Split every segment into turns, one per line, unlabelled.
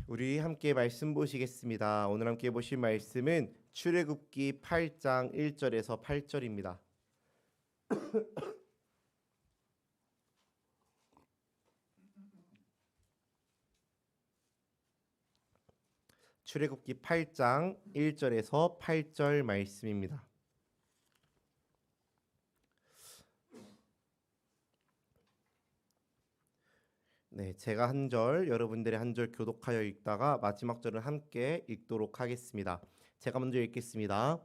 우리 함께 말씀 보시겠습니다. 오늘 함께 보실 말씀은 출애굽기 8장 1절에서 8절입니다. 출애굽기 8장 1절에서 8절 말씀입니다. 네, 제가 한 절, 여러분들이 한 절 교독하여 읽다가 마지막 절을 함께 읽도록 하겠습니다. 제가 먼저 읽겠습니다.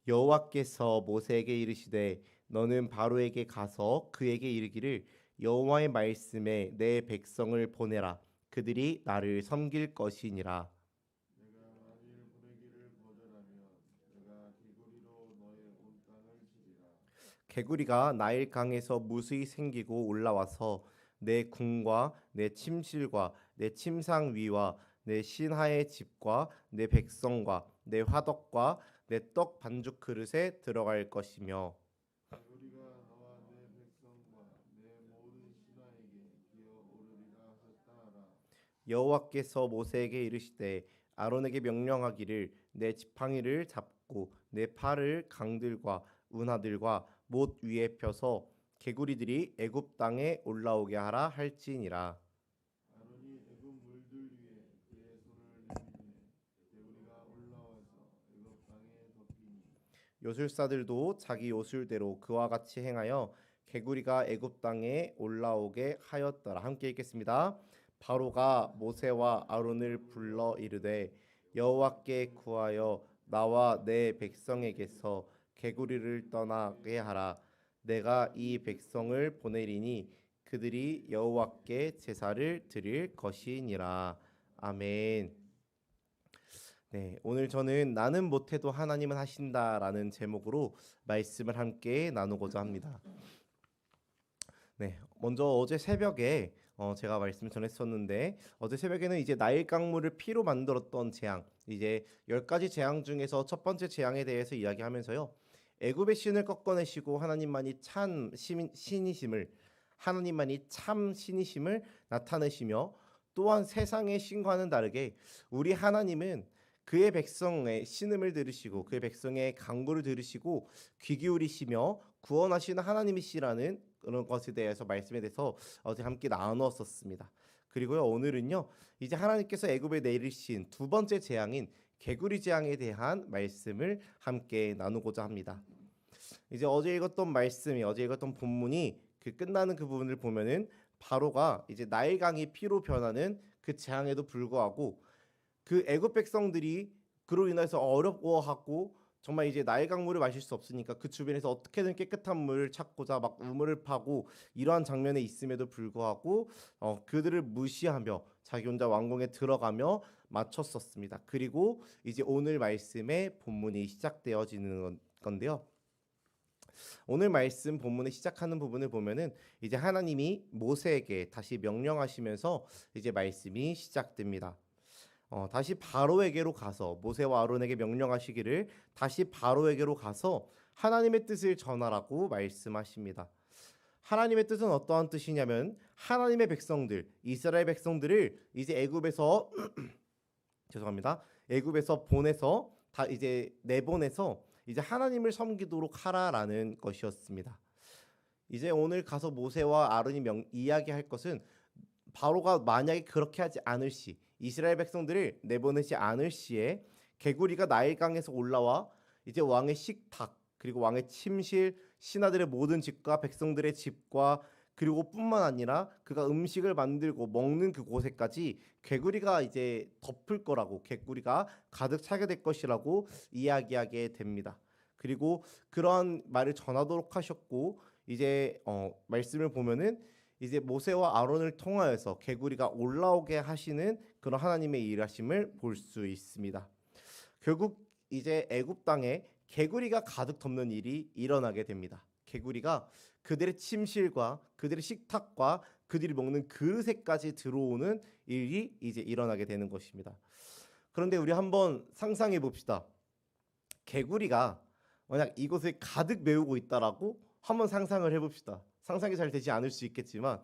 여호와께서 모세에게 이르시되 너는 바로에게 가서 그에게 이르기를 여호와의 말씀에 내 백성을 보내라. 그들이 나를 섬길 것이니라.
내가 만일 보내기를 거절하면 내가 개구리로 너의 온 땅을 치리라.
개구리가 나일 강에서 무수히 생기고 올라와서 내 궁과 내 침실과 내 침상 위와 내 신하의 집과 내 백성과 내 화덕과 내 떡 반죽 그릇에 들어갈 것이며
개구리가 너와 내 백성과 내 모든 신하에게 기어 오르리라 하셨다 하라.
여호와께서 모세에게 이르시되 아론에게 명령하기를 내 지팡이를 잡고 내 팔을 강들과 운하들과 못 위에 펴서 개구리들이 애굽 땅에 올라오게 하라 할지니라.
아론이 애굽 물들 위에 그의 손을 내밀매 개구리가 올라와서 애굽 땅에 덮이니
요술사들도 자기 요술대로 그와 같이 행하여 개구리가 애굽 땅에 올라오게 하였더라. 함께 읽겠습니다. 바로가 모세와 아론을 불러 이르되 여호와께 구하여 나와 내 백성에게서 개구리를 떠나게 하라. 내가 이 백성을 보내리니 그들이 여호와께 제사를 드릴 것이니라. 아멘. 네, 오늘 저는 나는 못해도 하나님은 하신다라는 제목으로 말씀을 함께 나누고자 합니다. 네, 먼저 어제 새벽에 제가 말씀 전했었는데 어제 새벽에는 이제 나일 강물을 피로 만들었던 재앙, 이제 10가지 재앙 중에서 첫 번째 재앙에 대해서 이야기하면서요. 애굽의 신을 꺾어내시고 하나님만이 참 신이심을 하나님만이 참 신이심을 나타내시며 또한 세상의 신과는 다르게 우리 하나님은 그의 백성의 신음을 들으시고 그의 백성의 간구를 들으시고 귀 기울이시며 구원하시는 하나님이시라는 그런 것에 대해서 말씀에 대해서 어제 함께 나누었었습니다. 그리고요 오늘은요 이제 하나님께서 애굽에 내리신 두 번째 재앙인 개구리 재앙에 대한 말씀을 함께 나누고자 합니다. 이제 어제 읽었던 본문이 그 끝나는 그 부분을 보면은 바로가 이제 나일강이 피로 변하는 그 재앙에도 불구하고 그 애굽 백성들이 그로 인해서 어려워하고 정말 이제 나일 강물을 마실 수 없으니까 그 주변에서 어떻게든 깨끗한 물을 찾고자 막 우물을 파고 이러한 장면에 있음에도 불구하고 그들을 무시하며 자기 혼자 왕궁에 들어가며 맞췄었습니다. 그리고 이제 오늘 말씀의 본문이 시작되어지는 건데요. 오늘 말씀 본문을 시작하는 부분을 보면은 이제 하나님이 모세에게 다시 명령하시면서 이제 말씀이 시작됩니다. 다시 바로에게로 가서 모세와 아론에게 명령하시기를 다시 바로에게로 가서 하나님의 뜻을 전하라고 말씀하십니다. 하나님의 뜻은 어떠한 뜻이냐면 하나님의 백성들, 이스라엘 백성들을 이제 애굽에서 죄송합니다. 애굽에서 보내서 다 이제 내보내서 이제 하나님을 섬기도록 하라라는 것이었습니다. 이제 오늘 가서 모세와 아론이 이야기할 것은 바로가 만약에 그렇게 하지 않을 시 이스라엘 백성들을 내보내지 않을 시에 개구리가 나일강에서 올라와 이제 왕의 식탁 그리고 왕의 침실 신하들의 모든 집과 백성들의 집과 그리고 뿐만 아니라 그가 음식을 만들고 먹는 그곳에까지 개구리가 이제 덮을 거라고 개구리가 가득 차게 될 것이라고 이야기하게 됩니다. 그리고 그러한 말을 전하도록 하셨고 이제 말씀을 보면은 이제 모세와 아론을 통하여서 개구리가 올라오게 하시는 그런 하나님의 일하심을 볼 수 있습니다. 결국 이제 애굽 땅에 개구리가 가득 덮는 일이 일어나게 됩니다. 개구리가 그들의 침실과 그들의 식탁과 그들이 먹는 그릇에까지 들어오는 일이 이제 일어나게 되는 것입니다. 그런데 우리 한번 상상해 봅시다. 개구리가 만약 이곳을 가득 메우고 있다라고 한번 상상을 해봅시다. 상상이 잘 되지 않을 수 있겠지만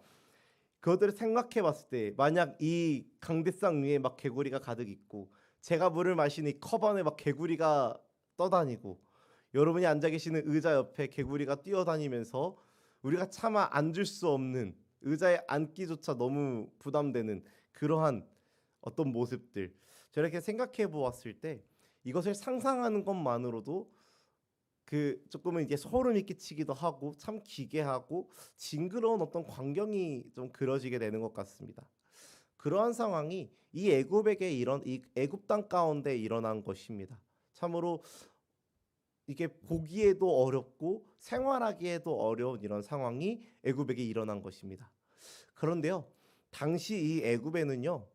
그것들을 생각해 봤을 때 만약 이 강대상 위에 막 개구리가 가득 있고 제가 물을 마시는 이 컵 안에 막 개구리가 떠다니고 여러분이 앉아 계시는 의자 옆에 개구리가 뛰어다니면서 우리가 차마 앉을 수 없는 의자에 앉기조차 너무 부담되는 그러한 어떤 모습들 저렇게 생각해 보았을 때 이것을 상상하는 것만으로도 그 조금은 이제 소름이 끼치기도 하고 참 기괴하고 징그러운 어떤 광경이 좀 그려지게 되는 것 같습니다. 그러한 상황이 이 애굽에게 이런 이 애굽 땅 가운데 일어난 것입니다. 참으로 이게 보기에도 어렵고 생활하기에도 어려운 이런 상황이 애굽에게 일어난 것입니다. 그런데요, 당시 이 애굽에는요,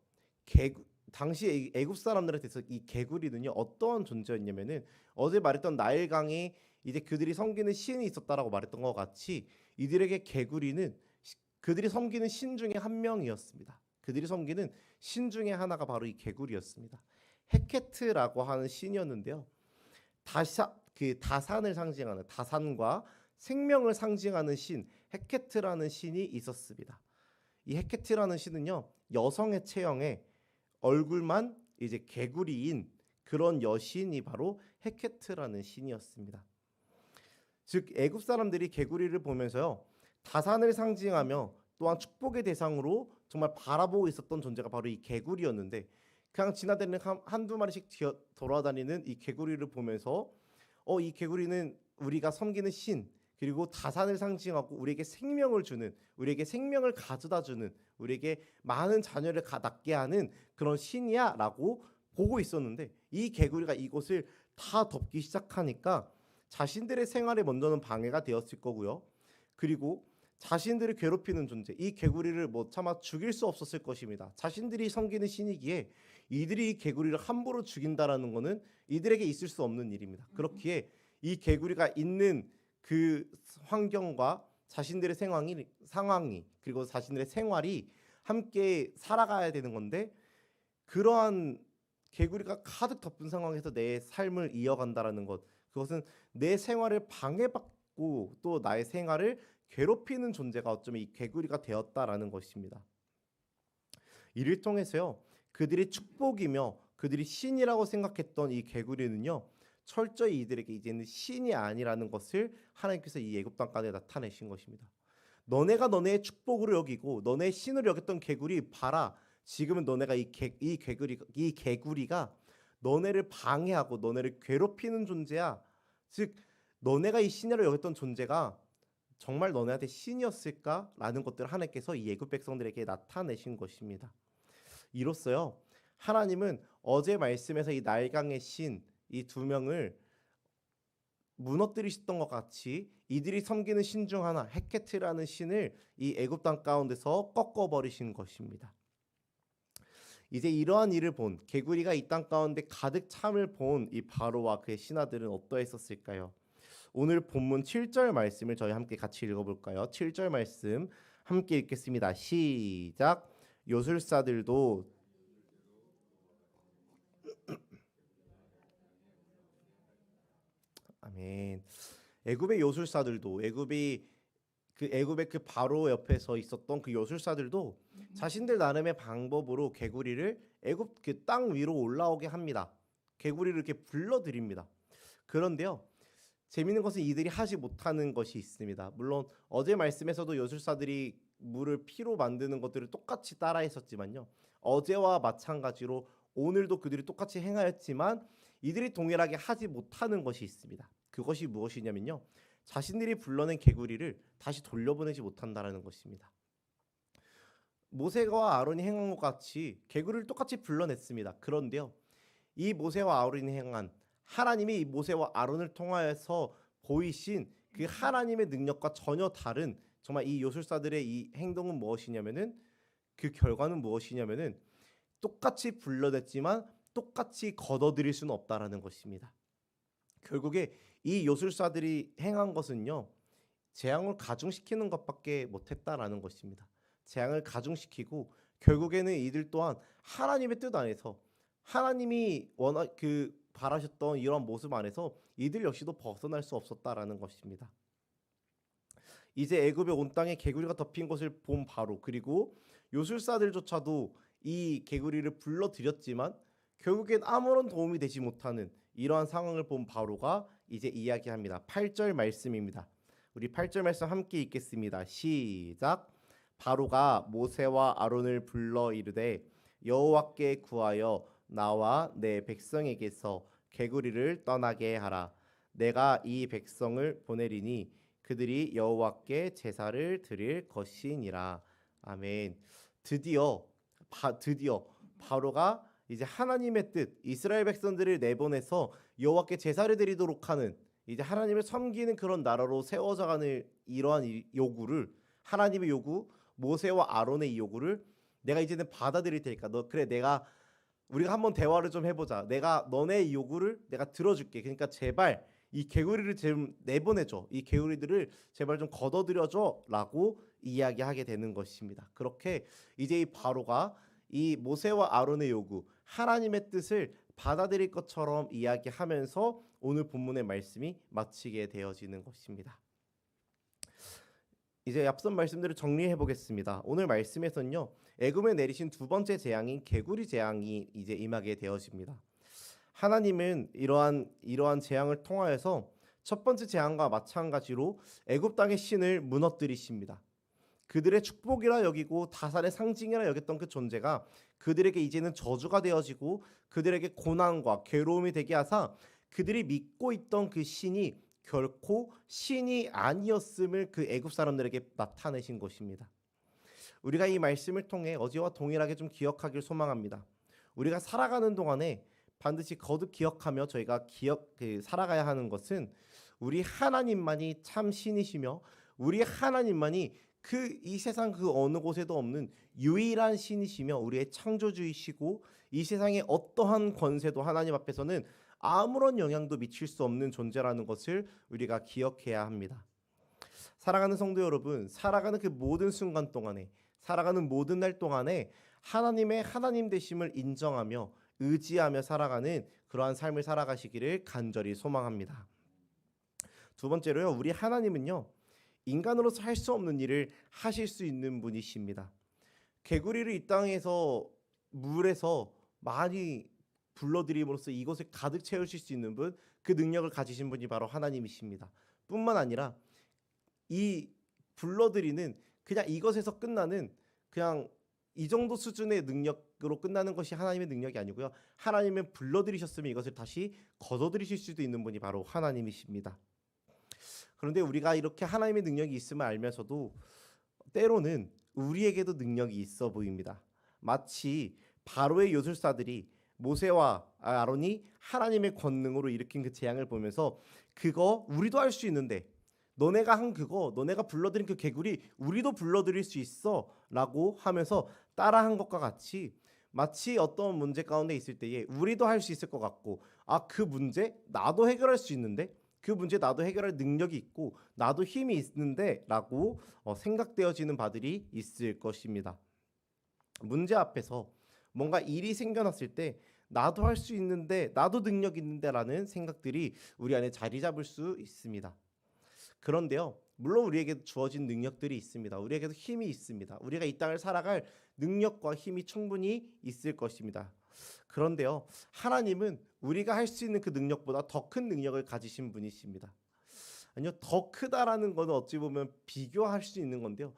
당시 애굽 사람들한테 이 개구리는요 어떠한 존재였냐면은 어제 말했던 나일강에 이제 그들이 섬기는 신이 있었다라고 말했던 것 같이 이들에게 개구리는 그들이 섬기는 신 중에 한 명이었습니다. 그들이 섬기는 신 중에 하나가 바로 이 개구리였습니다. 헤케트라고 하는 신이었는데요. 그 다산을 상징하는 다산과 생명을 상징하는 신 헤케트라는 신이 있었습니다. 이 헤케트라는 신은요 여성의 체형에 얼굴만 이제 개구리인 그런 여신이 바로 헤케트라는 신이었습니다. 즉 애굽 사람들이 개구리를 보면서요 다산을 상징하며 또한 축복의 대상으로 정말 바라보고 있었던 존재가 바로 이 개구리였는데 그냥 지나다니는 한두 마리씩 돌아다니는 이 개구리를 보면서 이 개구리는 우리가 섬기는 신 그리고 다산을 상징하고 우리에게 생명을 주는 우리에게 생명을 가져다 주는 우리에게 많은 자녀를 낳게 하는 그런 신이야라고 보고 있었는데 이 개구리가 이곳을 다 덮기 시작하니까 자신들의 생활에 먼저는 방해가 되었을 거고요. 그리고 자신들을 괴롭히는 존재 이 개구리를 뭐 차마 죽일 수 없었을 것입니다. 자신들이 섬기는 신이기에 이들이 이 개구리를 함부로 죽인다라는 것은 이들에게 있을 수 없는 일입니다. 그렇기에 이 개구리가 있는 그 환경과 자신들의 상황이 그리고 자신들의 생활이 함께 살아가야 되는 건데 그러한 개구리가 가득 덮은 상황에서 내 삶을 이어간다라는 것 그것은 내 생활을 방해받고 또 나의 생활을 괴롭히는 존재가 어쩌면 이 개구리가 되었다라는 것입니다. 이를 통해서요 그들이 축복이며 그들이 신이라고 생각했던 이 개구리는요 철저히 이들에게 이제는 신이 아니라는 것을 하나님께서 이 애굽 땅가운데 나타내신 것입니다. 너네가 너네의 축복으로 여기고 너네의 신으로 여겼던 개구리 봐라. 지금은 너네가 이 개구리가 너네를 방해하고 너네를 괴롭히는 존재야. 즉 너네가 이 신이라고 여겼던 존재가 정말 너네한테 신이었을까라는 것들을 하나님께서 이 애굽 백성들에게 나타내신 것입니다. 이로써요 하나님은 어제 말씀에서 이 나일강의 신 이 두 명을 무너뜨리셨던 것 같이 이들이 섬기는 신 중 하나 헤케트라는 신을 이 애굽 땅 가운데서 꺾어버리신 것입니다. 이제 이러한 일을 본 개구리가 이 땅 가운데 가득 참을 본 이 바로와 그의 신하들은 어떠했었을까요? 오늘 본문 7절 말씀을 저희 함께 같이 읽어볼까요? 7절 말씀 함께 읽겠습니다. 시작. 요술사들도 아멘. 애굽의 요술사들도 애굽의 그 바로 옆에 서 있었던 그 요술사들도 자신들 나름의 방법으로 개구리를 애굽 그 땅 위로 올라오게 합니다. 개구리를 이렇게 불러들입니다. 그런데요. 재미있는 것은 이들이 하지 못하는 것이 있습니다. 물론 어제 말씀에서도 요술사들이 물을 피로 만드는 것들을 똑같이 따라했었지만요. 어제와 마찬가지로 오늘도 그들이 똑같이 행하였지만 이들이 동일하게 하지 못하는 것이 있습니다. 그것이 무엇이냐면요. 자신들이 불러낸 개구리를 다시 돌려보내지 못한다라는 것입니다. 모세와 아론이 행한 것 같이 개구리를 똑같이 불러냈습니다. 그런데요. 이 모세와 아론이 행한 하나님이 이 모세와 아론을 통하여서 보이신 그 하나님의 능력과 전혀 다른 정말 이 요술사들의 이 행동은 무엇이냐면은 그 결과는 무엇이냐면은 똑같이 불러냈지만 똑같이 걷어들일 수는 없다라는 것입니다. 결국에 이 요술사들이 행한 것은요. 재앙을 가중시키는 것밖에 못했다라는 것입니다. 재앙을 가중시키고 결국에는 이들 또한 하나님의 뜻 안에서 하나님이 바라셨던 이런 모습 안에서 이들 역시도 벗어날 수 없었다라는 것입니다. 이제 애굽의 온 땅에 개구리가 덮인 것을 본 바로, 그리고 요술사들조차도 이 개구리를 불러들였지만 결국엔 아무런 도움이 되지 못하는 이러한 상황을 본 바로가 이제 이야기합니다. 8절 말씀입니다. 우리 8절 말씀 함께 읽겠습니다. 시작. 바로가 모세와 아론을 불러 이르되 여호와께 구하여 나와 내 백성에게서 개구리를 떠나게 하라. 내가 이 백성을 보내리니 그들이 여호와께 제사를 드릴 것이니라. 아멘. 드디어 바로가 이제 하나님의 뜻, 이스라엘 백성들을 내보내서 여호와께 제사를 드리도록 하는, 이제 하나님을 섬기는 그런 나라로 세워져가는 이러한 요구를, 하나님의 요구, 모세와 아론의 이 요구를 내가 이제는 받아들일 테니까 너 그래, 우리가 한번 대화를 좀 해보자. 내가 너네 이 요구를 내가 들어줄게. 그러니까 제발 이 개구리를 좀 내보내줘. 이 개구리들을 제발 좀 걷어들여줘라고 이야기하게 되는 것입니다. 그렇게 이제 이 바로가 이 모세와 아론의 요구, 하나님의 뜻을 받아들일 것처럼 이야기하면서 오늘 본문의 말씀이 마치게 되어지는 것입니다. 이제 앞선 말씀들을 정리해 보겠습니다. 오늘 말씀에서는요, 애굽에 내리신 두 번째 재앙인 개구리 재앙이 이제 임하게 되어집니다. 하나님은 이러한 재앙을 통하여서 첫 번째 재앙과 마찬가지로 애굽 땅의 신을 무너뜨리십니다. 그들의 축복이라 여기고 다산의 상징이라 여겼던 그 존재가 그들에게 이제는 저주가 되어지고 그들에게 고난과 괴로움이 되게 하사 그들이 믿고 있던 그 신이 결코 신이 아니었음을 그 애굽 사람들에게 나타내신 것입니다. 우리가 이 말씀을 통해 어제와 동일하게 좀 기억하길 소망합니다. 우리가 살아가는 동안에 반드시 거듭 기억하며 저희가 살아가야 하는 것은 우리 하나님만이 참 신이시며 우리 하나님만이 이 세상 그 어느 곳에도 없는 유일한 신이시며 우리의 창조주이시고 이 세상의 어떠한 권세도 하나님 앞에서는 아무런 영향도 미칠 수 없는 존재라는 것을 우리가 기억해야 합니다. 사랑하는 성도 여러분, 살아가는 그 모든 순간 동안에, 살아가는 모든 날 동안에 하나님의 하나님 되심을 인정하며 의지하며 살아가는 그러한 삶을 살아가시기를 간절히 소망합니다. 두 번째로요, 우리 하나님은요, 인간으로서 할 수 없는 일을 하실 수 있는 분이십니다. 개구리를 이 땅에서 물에서 많이 불러들임으로써 이곳을 가득 채우실 수 있는 분, 그 능력을 가지신 분이 바로 하나님이십니다. 뿐만 아니라 이 불러들이는 그냥 이것에서 끝나는, 그냥 이 정도 수준의 능력으로 끝나는 것이 하나님의 능력이 아니고요, 하나님은 불러들이셨으면 이것을 다시 걷어들이실 수도 있는 분이 바로 하나님이십니다. 그런데 우리가 이렇게 하나님의 능력이 있음을 알면서도 때로는 우리에게도 능력이 있어 보입니다. 마치 바로의 요술사들이 모세와 아론이 하나님의 권능으로 일으킨 그 재앙을 보면서 그거 우리도 할 수 있는데, 너네가 한 그거, 너네가 불러들인 그 개구리 우리도 불러들일 수 있어 라고 하면서 따라한 것과 같이, 마치 어떤 문제 가운데 있을 때에 우리도 할 수 있을 것 같고, 그 문제 나도 해결할 수 있는데, 그 문제 나도 해결할 능력이 있고 나도 힘이 있는데 라고 생각되어지는 바들이 있을 것입니다. 문제 앞에서 뭔가 일이 생겨났을 때 나도 할 수 있는데, 나도 능력 있는데 라는 생각들이 우리 안에 자리 잡을 수 있습니다. 그런데요, 물론 우리에게 주어진 능력들이 있습니다. 우리에게도 힘이 있습니다. 우리가 이 땅을 살아갈 능력과 힘이 충분히 있을 것입니다. 그런데요, 하나님은 우리가 할 수 있는 그 능력보다 더 큰 능력을 가지신 분이십니다. 아니요, 더 크다라는 것은 어찌 보면 비교할 수 있는 건데요,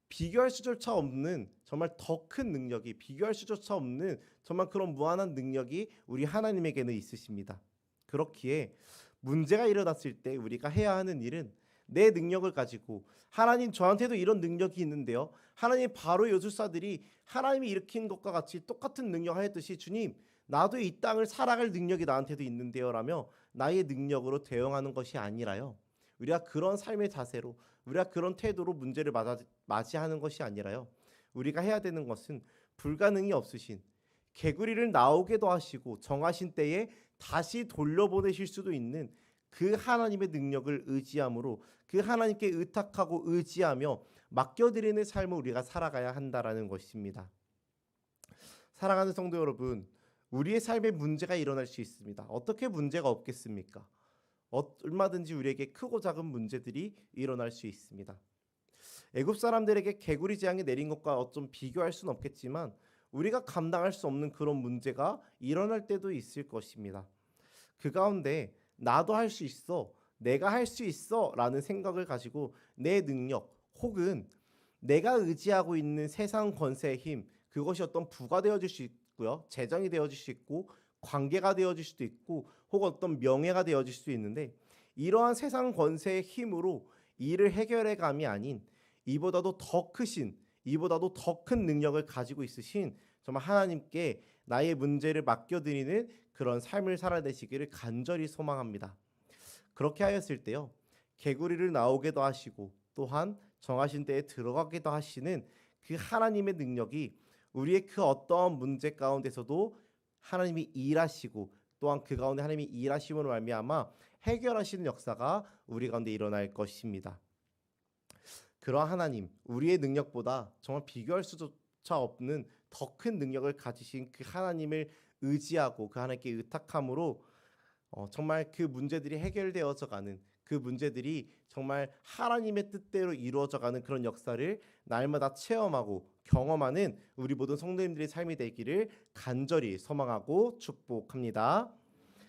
비교할 수조차 없는 정말 더 큰 능력이, 비교할 수조차 없는 정말 그런 무한한 능력이 우리 하나님에게는 있으십니다. 그렇기에 문제가 일어났을 때 우리가 해야 하는 일은 내 능력을 가지고, 하나님 저한테도 이런 능력이 있는데요, 하나님 바로 요술사들이 하나님이 일으킨 것과 같이 똑같은 능력 하였듯이 주님 나도 이 땅을 살아갈 능력이 나한테도 있는데요 라며 나의 능력으로 대응하는 것이 아니라요, 우리가 그런 삶의 자세로, 우리가 그런 태도로 문제를 맞이하는 것이 아니라요, 우리가 해야 되는 것은 불가능이 없으신, 개구리를 나오게도 하시고 정하신 때에 다시 돌려보내실 수도 있는 그 하나님의 능력을 의지함으로, 그 하나님께 의탁하고 의지하며 맡겨드리는 삶을 우리가 살아가야 한다라는 것입니다. 사랑하는 성도 여러분, 우리의 삶에 문제가 일어날 수 있습니다. 어떻게 문제가 없겠습니까? 얼마든지 우리에게 크고 작은 문제들이 일어날 수 있습니다. 애굽 사람들에게 개구리 재앙이 내린 것과 어쩜 비교할 수는 없겠지만 우리가 감당할 수 없는 그런 문제가 일어날 때도 있을 것입니다. 그 가운데 나도 할 수 있어, 내가 할 수 있어 라는 생각을 가지고 내 능력 혹은 내가 의지하고 있는 세상 권세의 힘, 그것이 어떤 부가 되어질 수 있고요, 재정이 되어질 수 있고 관계가 되어질 수도 있고 혹은 어떤 명예가 되어질 수도 있는데, 이러한 세상 권세의 힘으로 이를 해결해 감이 아닌 이보다도 더 크신, 이보다도 더 큰 능력을 가지고 있으신 정말 하나님께 나의 문제를 맡겨드리는 그런 삶을 살아내시기를 간절히 소망합니다. 그렇게 하였을 때요, 개구리를 나오게도 하시고 또한 정하신 때에 들어가게도 하시는 그 하나님의 능력이 우리의 그 어떠한 문제 가운데서도 하나님이 일하시고 또한 그 가운데 하나님이 일하심으로 말미암아 해결하시는 역사가 우리 가운데 일어날 것입니다. 그러한 하나님, 우리의 능력보다 정말 비교할 수조차 없는 더 큰 능력을 가지신 그 하나님을 의지하고 그 하나님께 의탁함으로 정말 그 문제들이 해결되어져 가는, 그 문제들이 정말 하나님의 뜻대로 이루어져가는 그런 역사를 날마다 체험하고 경험하는 우리 모든 성도님들의 삶이 되기를 간절히 소망하고 축복합니다.